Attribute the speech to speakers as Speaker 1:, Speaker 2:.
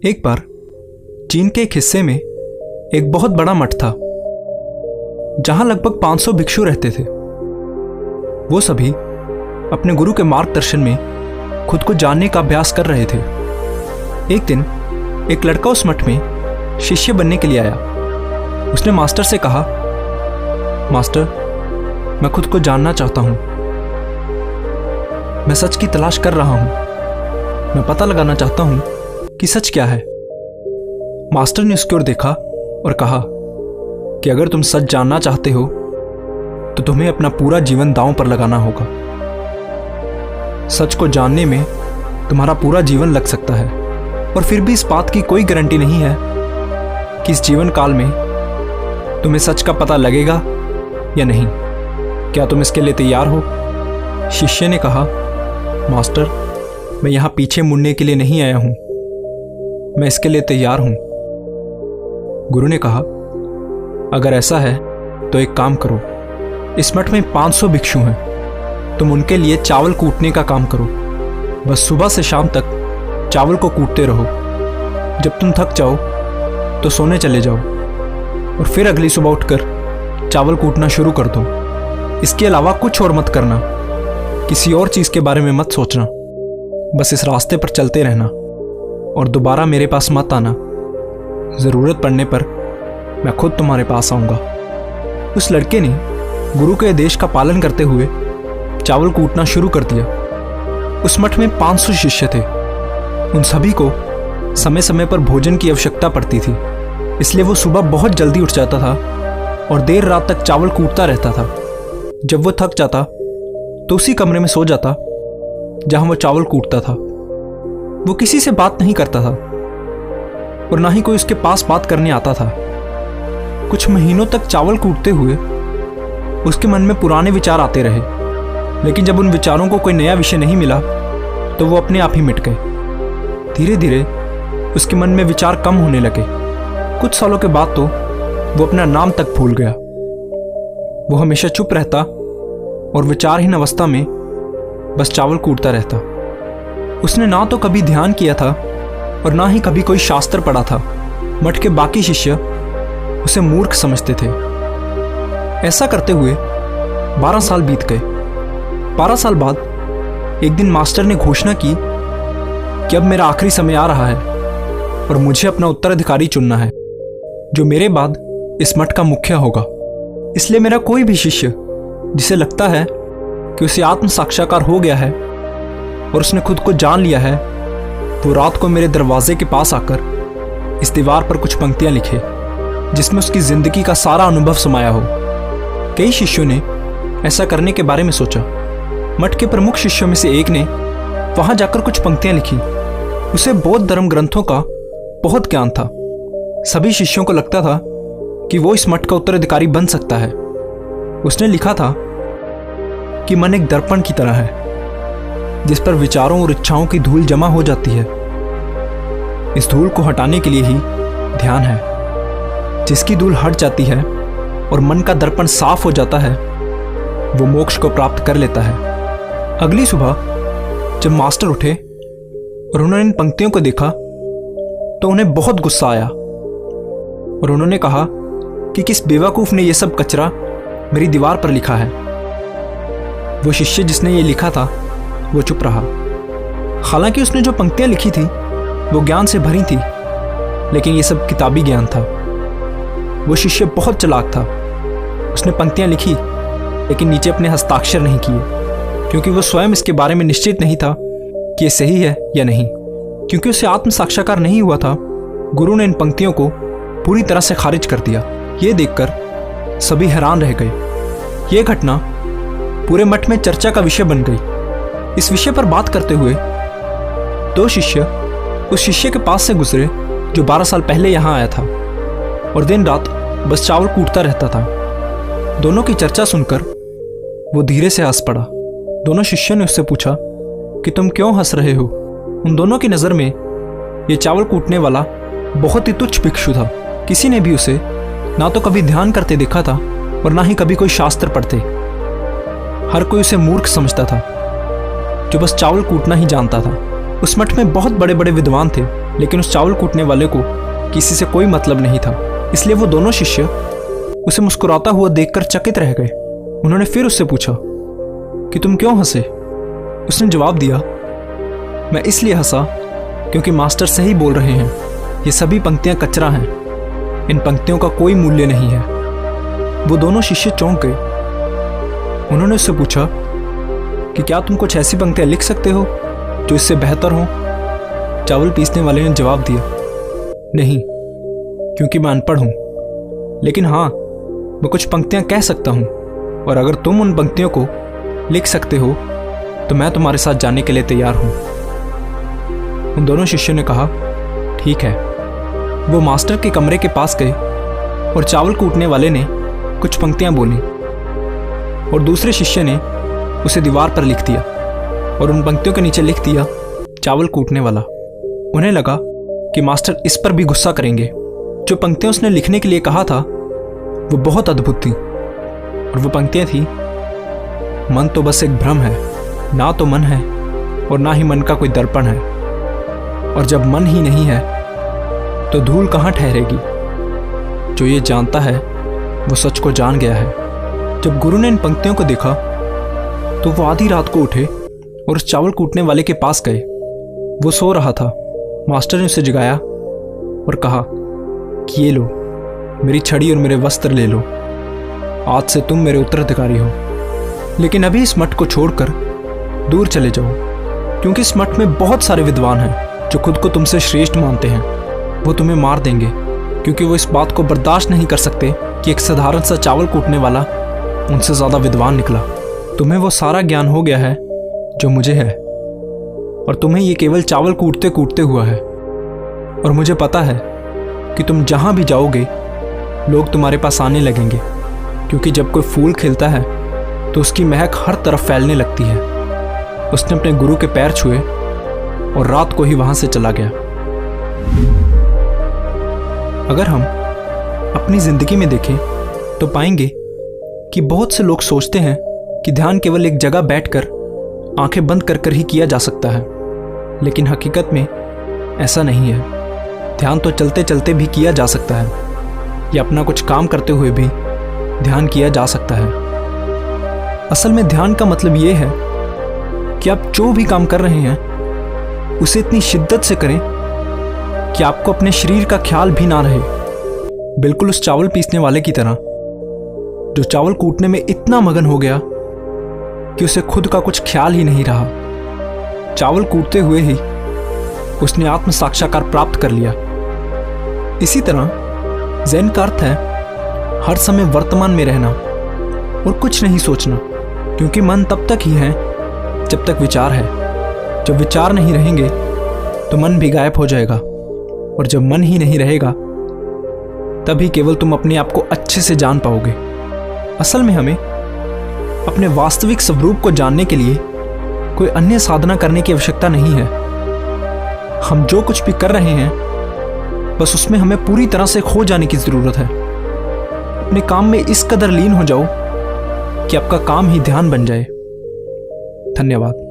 Speaker 1: एक बार चीन के एक हिस्से में एक बहुत बड़ा मठ था जहां लगभग 500 भिक्षु रहते थे। वो सभी अपने गुरु के मार्गदर्शन में खुद को जानने का अभ्यास कर रहे थे। एक दिन एक लड़का उस मठ में शिष्य बनने के लिए आया। उसने मास्टर से कहा, मास्टर, मैं खुद को जानना चाहता हूं। मैं सच की तलाश कर रहा हूं। मैं पता लगाना चाहता हूं कि सच क्या है। मास्टर ने उसकी ओर देखा और कहा कि अगर तुम सच जानना चाहते हो तो तुम्हें अपना पूरा जीवन दांव पर लगाना होगा। सच को जानने में तुम्हारा पूरा जीवन लग सकता है और फिर भी इस बात की कोई गारंटी नहीं है कि इस जीवन काल में तुम्हें सच का पता लगेगा या नहीं। क्या तुम इसके लिए तैयार हो? शिष्य ने कहा, मास्टर, मैं यहां पीछे मुड़ने के लिए नहीं आया हूं। मैं इसके लिए तैयार हूं। गुरु ने कहा, अगर ऐसा है तो एक काम करो। इस मठ में 500 भिक्षु हैं। तुम उनके लिए चावल कूटने का काम करो। बस सुबह से शाम तक चावल को कूटते रहो। जब तुम थक जाओ तो सोने चले जाओ और फिर अगली सुबह उठकर चावल कूटना शुरू कर दो। इसके अलावा कुछ और मत करना। किसी और चीज के बारे में मत सोचना। बस इस रास्ते पर चलते रहना और दोबारा मेरे पास मत आना। जरूरत पड़ने पर मैं खुद तुम्हारे पास आऊंगा। उस लड़के ने गुरु के आदेश का पालन करते हुए चावल कूटना शुरू कर दिया। उस मठ में 500 शिष्य थे। उन सभी को समय समय पर भोजन की आवश्यकता पड़ती थी, इसलिए वो सुबह बहुत जल्दी उठ जाता था और देर रात तक चावल कूटता रहता था। जब वो थक जाता तो उसी कमरे में सो जाता जहां वो चावल कूटता था। वो किसी से बात नहीं करता था और ना ही कोई उसके पास बात करने आता था। कुछ महीनों तक चावल कूटते हुए उसके मन में पुराने विचार आते रहे, लेकिन जब उन विचारों को कोई नया विषय नहीं मिला तो वो अपने आप ही मिट गए। धीरे धीरे उसके मन में विचार कम होने लगे। कुछ सालों के बाद तो वो अपना नाम तक भूल गया। वो हमेशा चुप रहता और विचारहीन अवस्था में बस चावल कूटता रहता। उसने ना तो कभी ध्यान किया था और ना ही कभी कोई शास्त्र पढ़ा था। मठ के बाकी शिष्य उसे मूर्ख समझते थे। ऐसा करते हुए 12 साल बीत गए। 12 साल बाद एक दिन मास्टर ने घोषणा की कि अब मेरा आखिरी समय आ रहा है और मुझे अपना उत्तराधिकारी चुनना है जो मेरे बाद इस मठ का मुखिया होगा। इसलिए मेरा कोई भी शिष्य जिसे लगता है कि उसे आत्म साक्षात्कार हो गया है और उसने खुद को जान लिया है, वो रात को मेरे दरवाजे के पास आकर इस दीवार पर कुछ पंक्तियां लिखे जिसमें उसकी जिंदगी का सारा अनुभव समाया हो। कई शिष्यों ने ऐसा करने के बारे में सोचा। मठ के प्रमुख शिष्यों में से एक ने वहां जाकर कुछ पंक्तियां लिखी। उसे बौद्ध धर्म ग्रंथों का बहुत ज्ञान था। सभी शिष्यों को लगता था कि वो इस मठ का उत्तराधिकारी बन सकता है। उसने लिखा था कि मन एक दर्पण की तरह है जिस पर विचारों और इच्छाओं की धूल जमा हो जाती है। इस धूल को हटाने के लिए ही ध्यान है। जिसकी धूल हट जाती है और मन का दर्पण साफ हो जाता है, वो मोक्ष को प्राप्त कर लेता है। अगली सुबह जब मास्टर उठे और उन्होंने इन पंक्तियों को देखा तो उन्हें बहुत गुस्सा आया और उन्होंने कहा कि किस बेवकूफ ने यह सब कचरा मेरी दीवार पर लिखा है। वो शिष्य जिसने ये लिखा था वो चुप रहा। हालांकि उसने जो पंक्तियां लिखी थी वो ज्ञान से भरी थी, लेकिन ये सब किताबी ज्ञान था। वो शिष्य बहुत चालाक था। उसने पंक्तियां लिखी लेकिन नीचे अपने हस्ताक्षर नहीं किए, क्योंकि वो स्वयं इसके बारे में निश्चित नहीं था कि ये सही है या नहीं। क्योंकि उसे आत्म साक्षात्कार नहीं हुआ था, गुरु ने इन पंक्तियों को पूरी तरह से खारिज कर दिया। ये देखकर सभी हैरान रह गए। ये घटना पूरे मठ में चर्चा का विषय बन गई। इस विषय पर बात करते हुए 2 शिष्य उस शिष्य के पास से गुजरे जो 12 साल पहले यहाँ आया था और दिन रात बस चावल कूटता रहता था। दोनों की चर्चा सुनकर वो धीरे से हंस पड़ा। दोनों शिष्यों ने उससे पूछा कि तुम क्यों हंस रहे हो? उन दोनों की नज़र में ये चावल कूटने वाला बहुत ही तुच्छ भिक्षु था। किसी ने भी उसे ना तो कभी ध्यान करते देखा था और ना ही कभी कोई शास्त्र पढ़ते। हर कोई उसे मूर्ख समझता था जो बस चावल कूटना ही जानता था। उस मठ में बहुत बड़े बड़े विद्वान थे लेकिन उस चावल कूटने वाले को किसी से कोई मतलब नहीं था, इसलिए वो दोनों शिष्य उसे मुस्कुराता हुआ देखकर चकित रह गए। उन्होंने फिर उससे पूछा कि तुम क्यों हंसे? उसने जवाब दिया, मैं इसलिए हंसा क्योंकि मास्टर सही बोल रहे हैं, ये सभी पंक्तियां कचरा हैं, इन पंक्तियों का कोई मूल्य नहीं है। वो दोनों शिष्य चौंक गए। उन्होंने उससे पूछा कि क्या तुम कुछ ऐसी पंक्तियां लिख सकते हो जो इससे बेहतर हो? चावल पीसने वाले ने जवाब दिया, नहीं, क्योंकि मैं अनपढ़ हूं, लेकिन हाँ, मैं कुछ पंक्तियां कह सकता हूं, और अगर तुम उन पंक्तियों को लिख सकते हो तो मैं तुम्हारे साथ जाने के लिए तैयार हूं। उन दोनों शिष्यों ने कहा, ठीक है। वो मास्टर के कमरे के पास गए और चावल कूटने वाले ने कुछ पंक्तियां बोली और दूसरे शिष्य ने उसे दीवार पर लिख दिया और उन पंक्तियों के नीचे लिख दिया, चावल कूटने वाला। उन्हें लगा कि मास्टर इस पर भी गुस्सा करेंगे। जो पंक्तियां उसने लिखने के लिए कहा था वो बहुत अद्भुत थी, और वो पंक्तियां थी, मन तो बस एक भ्रम है, ना तो मन है और ना ही मन का कोई दर्पण है, और जब मन ही नहीं है तो धूल कहाँ ठहरेगी। जो ये जानता है वो सच को जान गया है। जब गुरु ने इन पंक्तियों को देखा तो वो आधी रात को उठे और उस चावल कूटने वाले के पास गए। वो सो रहा था। मास्टर ने उसे जगाया और कहा कि ये लो, मेरी छड़ी और मेरे वस्त्र ले लो, आज से तुम मेरे उत्तराधिकारी हो, लेकिन अभी इस मठ को छोड़कर दूर चले जाओ, क्योंकि इस मठ में बहुत सारे विद्वान हैं जो खुद को तुमसे श्रेष्ठ मानते हैं। वो तुम्हें मार देंगे, क्योंकि वो इस बात को बर्दाश्त नहीं कर सकते कि एक साधारण सा चावल कूटने वाला उनसे ज़्यादा विद्वान निकला। तुम्हें वो सारा ज्ञान हो गया है जो मुझे है, और तुम्हें ये केवल चावल कूटते कूटते हुआ है। और मुझे पता है कि तुम जहाँ भी जाओगे लोग तुम्हारे पास आने लगेंगे, क्योंकि जब कोई फूल खिलता है तो उसकी महक हर तरफ फैलने लगती है। उसने अपने गुरु के पैर छुए और रात को ही वहां से चला गया। अगर हम अपनी जिंदगी में देखें तो पाएंगे कि बहुत से लोग सोचते हैं कि ध्यान केवल एक जगह बैठकर आंखें बंद कर कर ही किया जा सकता है, लेकिन हकीकत में ऐसा नहीं है। ध्यान तो चलते चलते भी किया जा सकता है, या अपना कुछ काम करते हुए भी ध्यान किया जा सकता है। असल में ध्यान का मतलब ये है कि आप जो भी काम कर रहे हैं उसे इतनी शिद्दत से करें कि आपको अपने शरीर का ख्याल भी ना रहे। बिल्कुल उस चावल पीसने वाले की तरह, जो चावल कूटने में इतना मगन हो गया कि उसे खुद का कुछ ख्याल ही नहीं रहा। चावल कूटते हुए ही उसने आत्म साक्षात्कार प्राप्त कर लिया। इसी तरह ज़ेन का अर्थ है हर समय वर्तमान में रहना और कुछ नहीं सोचना, क्योंकि मन तब तक ही है जब तक विचार है। जब विचार नहीं रहेंगे तो मन भी गायब हो जाएगा, और जब मन ही नहीं रहेगा तभी केवल तुम अपने आप को अच्छे से जान पाओगे। असल में हमें अपने वास्तविक स्वरूप को जानने के लिए कोई अन्य साधना करने की आवश्यकता नहीं है। हम जो कुछ भी कर रहे हैं बस उसमें हमें पूरी तरह से खो जाने की जरूरत है। अपने काम में इस कदर लीन हो जाओ कि आपका काम ही ध्यान बन जाए। धन्यवाद।